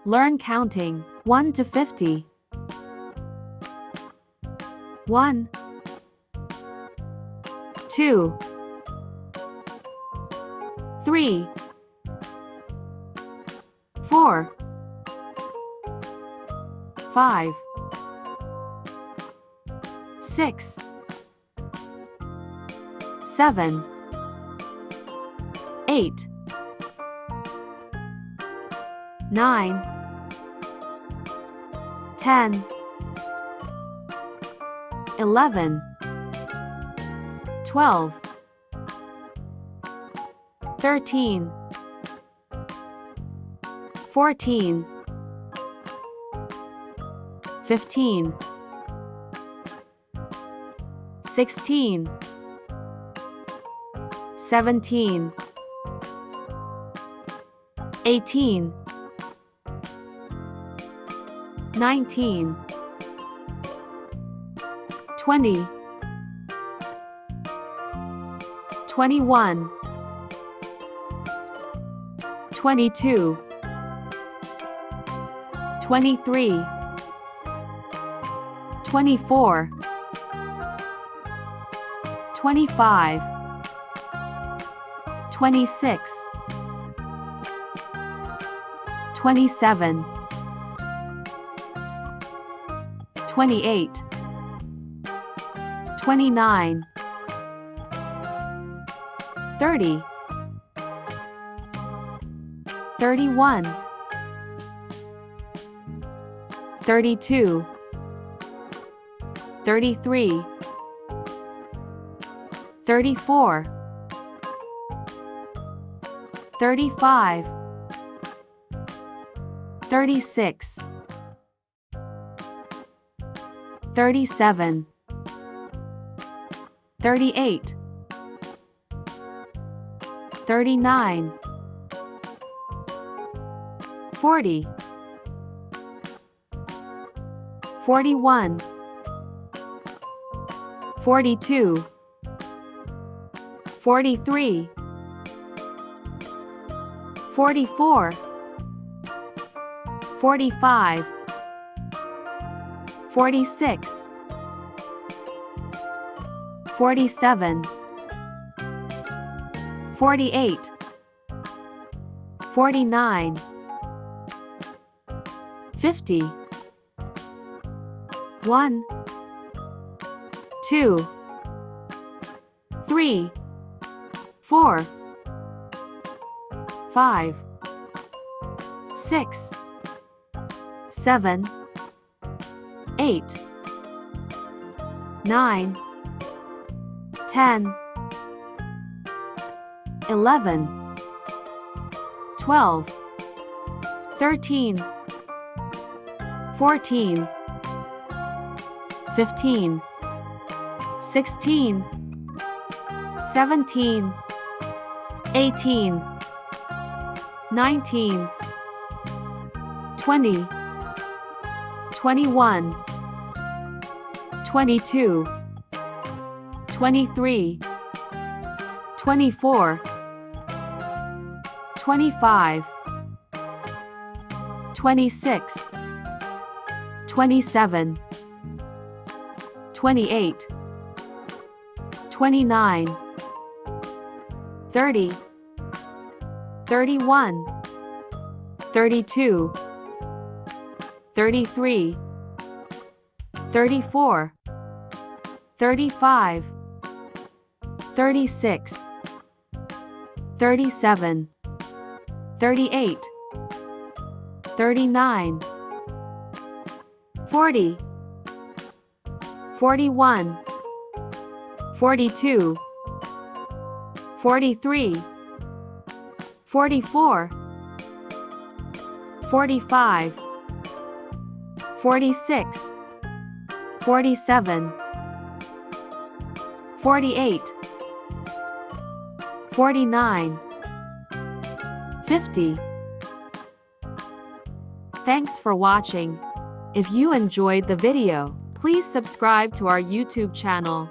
Learn counting 1 to 50. 1, 2, 3, 4, 5, 6, 7, 8, 9, 10, 11, 12, 13, 14, 15, 16, 17, 18, 19, 20, 21, 22, 23, 24, 25, 26, 27, 28, 29, 30, 31, 32, 33, 34, 35, 36, 37, 38, 39, 40, 41, 42, 43, 44, 45, 46, 47, 48, 49, 50, 1, 2, 3, 4, 5, 6, 7, 8, 9, 10, 11, 12, 13, 14, 15, 16, 17, 18, 19, 20, 21, 22, 23, 24, 25, 26, 27, 28, 29, 30, 31, 32, 33, 34, 35, 36, 37, 38, 39, 40, 41, 42, 43, 44, 45, 46, 47, 48, 49, 50. Thanks for watching. If you enjoyed the video, please subscribe to our YouTube channel.